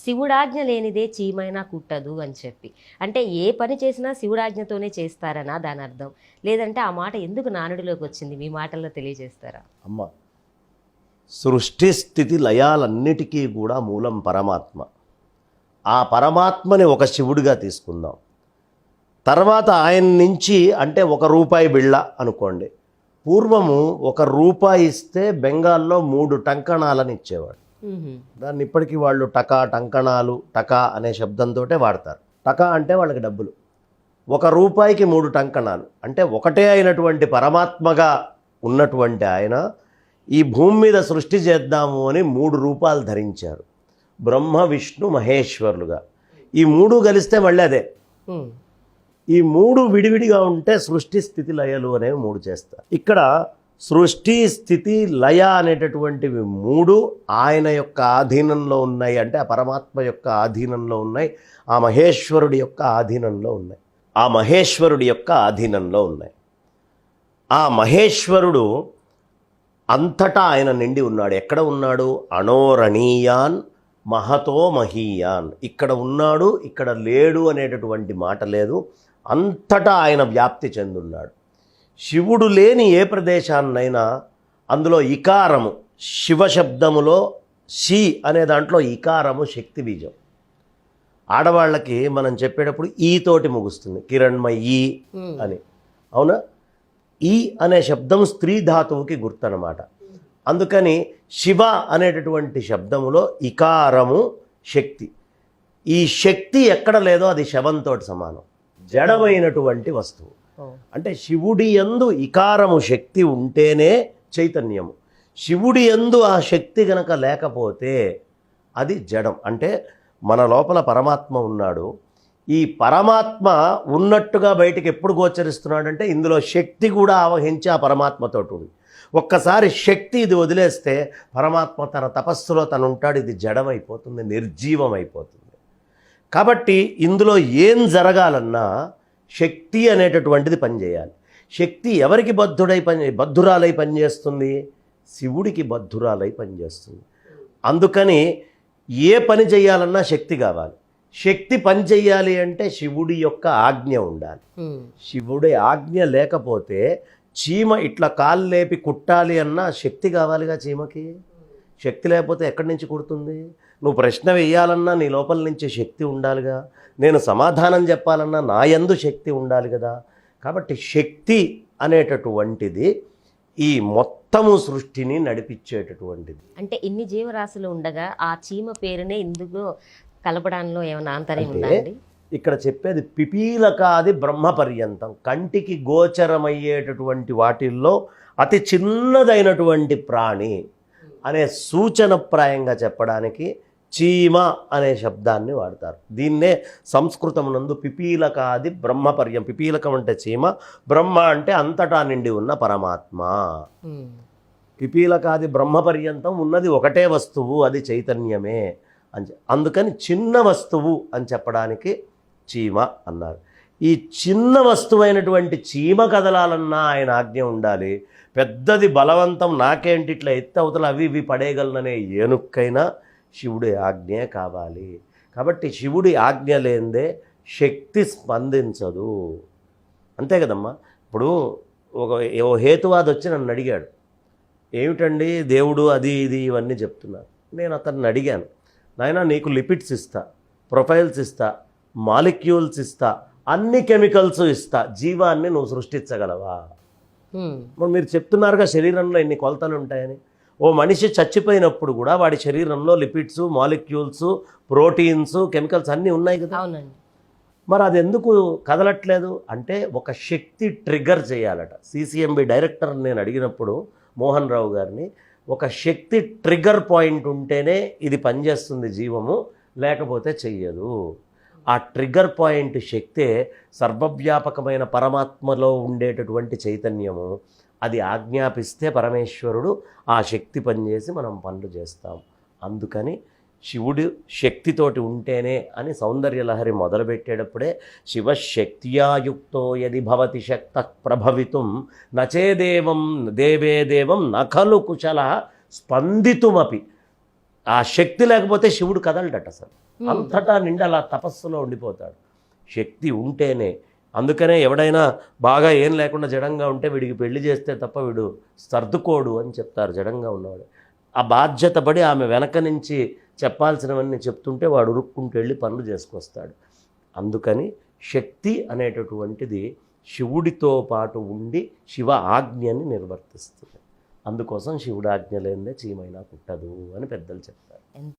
శివుడాజ్ఞ లేనిదే చీమైనా కుట్టదు అని చెప్పి. అంటే ఏ పని చేసినా శివుడాజ్ఞతోనే చేస్తారనా దాని అర్థం? లేదంటే ఆ మాట ఎందుకు నానుడిలోకి వచ్చింది? మీ మాటల్లో తెలియజేస్తారా? అమ్మ, సృష్టి స్థితి లయాలన్నిటికీ కూడా మూలం పరమాత్మ. ఆ పరమాత్మని ఒక శివుడిగా తీసుకుందాం. తర్వాత ఆయన నుంచి అంటే ₹1 బిళ్ళ అనుకోండి. పూర్వము ₹1 ఇస్తే బెంగాల్లో 3 టంకణాలని ఇచ్చేవాడు. దాన్ని ఇప్పటికీ వాళ్ళు టకా, టంకణాలు, టకా అనే శబ్దంతో వాడతారు. టకా అంటే వాళ్ళకి డబ్బులు. ₹1కి 3 టంకణాలు అంటే ఒకటే అయినటువంటి పరమాత్మగా ఉన్నటువంటి ఆయన ఈ భూమి మీద సృష్టి చేద్దాము అని 3 రూపాలు ధరించారు. బ్రహ్మ, విష్ణు, మహేశ్వరులుగా. ఈ 3 కలిస్తే మళ్ళీ అదే. ఈ 3 విడివిడిగా ఉంటే సృష్టి స్థితి లయలు అనేవి 3 చేస్తారు. ఇక్కడ సృష్టి స్థితి లయ అనేటటువంటివి 3 ఆయన యొక్క ఆధీనంలో ఉన్నాయి. అంటే ఆ పరమాత్మ యొక్క ఆధీనంలో ఉన్నాయి, ఆ మహేశ్వరుడి యొక్క ఆధీనంలో ఉన్నాయి. ఆ మహేశ్వరుడి యొక్క ఆధీనంలో ఉన్నాయి. ఆ మహేశ్వరుడు అంతటా ఆయన నిండి ఉన్నాడు. ఎక్కడ ఉన్నాడు? అణోరణీయాన్ మహతో మహీయాన్. ఇక్కడ ఉన్నాడు, ఇక్కడ లేడు అనేటటువంటి మాట లేదు. అంతటా ఆయన వ్యాప్తి చెందున్నాడు. శివుడు లేని ఏ ప్రదేశాన్నైనా అందులో ఇకారము, శివశబ్దములో శి అనే దాంట్లో ఇకారము శక్తి బీజం. ఆడవాళ్ళకి మనం చెప్పేటప్పుడు ఈ తోటి ముగుస్తుంది, కిరణ్మయీ అని. అవునా? ఈ అనే శబ్దం స్త్రీ ధాతువుకి గుర్తనమాట. అందుకని శివ అనేటటువంటి శబ్దములో ఇకారము శక్తి. ఈ శక్తి ఎక్కడ లేదో అది శవంతో సమానం, జడమైనటువంటి వస్తువు. అంటే శివుడి యందు ఇకారము శక్తి ఉంటేనే చైతన్యము. శివుడి యందు ఆ శక్తి గనక లేకపోతే అది జడం. అంటే మన లోపల పరమాత్మ ఉన్నాడు. ఈ పరమాత్మ ఉన్నట్టుగా బయటికి ఎప్పుడు గోచరిస్తున్నాడంటే ఇందులో శక్తి కూడా ఆవహించి ఆ పరమాత్మతో ఉంది. ఒక్కసారి శక్తి ఇది వదిలేస్తే పరమాత్మ తన తపస్సులో తను ఉంటాడు. ఇది జడమైపోతుంది, నిర్జీవం అయిపోతుంది. కాబట్టి ఇందులో ఏం జరగాలన్నా శక్తి అనేటటువంటిది పనిచేయాలి. శక్తి ఎవరికి బద్ధురాలై పనిచేస్తుంది? శివుడికి బద్ధురాలై పనిచేస్తుంది. అందుకని ఏ పని చేయాలన్నా శక్తి కావాలి. శక్తి పని చెయ్యాలి అంటే శివుడి యొక్క ఆజ్ఞ ఉండాలి. శివుడి ఆజ్ఞ లేకపోతే చీమ ఇట్లా కాలు లేపి కుట్టాలి అన్నా శక్తి కావాలిగా చీమకి. శక్తి లేకపోతే ఎక్కడి నుంచి కుడుతుంది? నువ్వు ప్రశ్న వేయాలన్నా నీ లోపల నుంచి శక్తి ఉండాలిగా. నేను సమాధానం చెప్పాలన్నా నా యందు శక్తి ఉండాలి కదా. కాబట్టి శక్తి అనేటటువంటిది ఈ మొత్తము సృష్టిని నడిపించేటటువంటిది. అంటే ఇన్ని జీవరాశులు ఉండగా ఆ చీమ పేరునే ఇందులో కలపడంలో ఏమైనా ఆంతర్యం ఉందా అండి? ఇక్కడ చెప్పేది పిపీలకాది బ్రహ్మ పర్యంతం, కంటికి గోచరమయ్యేటటువంటి వాటిల్లో అతి చిన్నదైనటువంటి ప్రాణి అనే సూచనప్రాయంగా చెప్పడానికి చీమ అనే శబ్దాన్ని వాడతారు. దీన్నే సంస్కృతమునందు పిపీలకాది బ్రహ్మపర్యం. పిపీలకం అంటే చీమ, బ్రహ్మ అంటే అంతటా నిండి ఉన్న పరమాత్మ. పిపీలకాది బ్రహ్మపర్యంతం ఉన్నది ఒకటే వస్తువు, అది చైతన్యమే అని. అందుకని చిన్న వస్తువు అని చెప్పడానికి చీమ అన్నారు. ఈ చిన్న వస్తువైనటువంటి చీమ కదలాలన్నా ఆయన ఆజ్ఞ ఉండాలి. పెద్దది బలవంతం నాకేంటి ఇట్లా ఎత్తవతలు అవి ఇవి పడేయగలననే ఏనుక్కైనా శివుడి ఆజ్ఞే కావాలి. కాబట్టి శివుడి ఆజ్ఞ లేనిదే శక్తి స్పందించదు. అంతే కదమ్మా. ఇప్పుడు ఓ హేతువాది వచ్చి నన్ను అడిగాడు, ఏమిటండి దేవుడు అది ఇది ఇవన్నీ చెప్తున్నారు. నేను అతన్ని అడిగాను, నాయనా నీకు లిపిడ్స్ ఇస్తా, ప్రొఫైల్స్ ఇస్తా, మాలిక్యూల్స్ ఇస్తా, అన్ని కెమికల్స్ ఇస్తా, జీవాన్ని నువ్వు సృష్టించగలవా? మరి మీరు చెప్తున్నారుగా శరీరంలో ఎన్ని కొలతలు ఉంటాయని. ఓ మనిషి చచ్చిపోయినప్పుడు కూడా వాడి శరీరంలో లిపిడ్స్, మాలిక్యూల్స్, ప్రోటీన్స్, కెమికల్స్ అన్నీ ఉన్నాయి కదా. మరి అది ఎందుకు కదలట్లేదు అంటే ఒక శక్తి ట్రిగ్గర్ చేయాలట. సిసిఎంబి డైరెక్టర్ నేను అడిగినప్పుడు మోహన్ రావు గారిని, ఒక శక్తి ట్రిగ్గర్ పాయింట్ ఉంటేనే ఇది పనిచేస్తుంది జీవము, లేకపోతే చెయ్యదు. ఆ ట్రిగ్గర్ పాయింట్ శక్తే సర్వవ్యాపకమైన పరమాత్మలో ఉండేటటువంటి చైతన్యము. అది ఆజ్ఞాపిస్తే పరమేశ్వరుడు ఆ శక్తి పనిచేసి మనం పనులు చేస్తాం. అందుకని శివుడు శక్తితోటి ఉంటేనే అని సౌందర్యలహరి మొదలుపెట్టేటప్పుడే శివశక్త్యాయుక్తో యది భవతి శక్త ప్రభవితుం నచేదేవం దేవే దేవం నఖలు కుశల స్పందితుమపి. ఆ శక్తి లేకపోతే శివుడు కదలడట అసలు. అంతటా నిండా అలా తపస్సులో ఉండిపోతాడు. శక్తి ఉంటేనే. అందుకనే ఎవడైనా బాగా ఏం లేకుండా జడంగా ఉంటే వీడికి పెళ్లి చేస్తే తప్ప వీడు సర్దుకోడు అని చెప్తారు జడంగా ఉన్నవాడు. ఆ బాధ్యత పడి ఆమె వెనక నుంచి చెప్పాల్సినవన్నీ చెప్తుంటే వాడు ఉరుక్కుంటూ వెళ్ళి పనులు చేసుకొస్తాడు. అందుకని శక్తి అనేటటువంటిది శివుడితో పాటు ఉండి శివ ఆజ్ఞని నిర్వర్తిస్తుంది. అందుకోసం శివుడు ఆజ్ఞ లేనిదే చీమైనా కుట్టదు అని పెద్దలు చెప్తారు.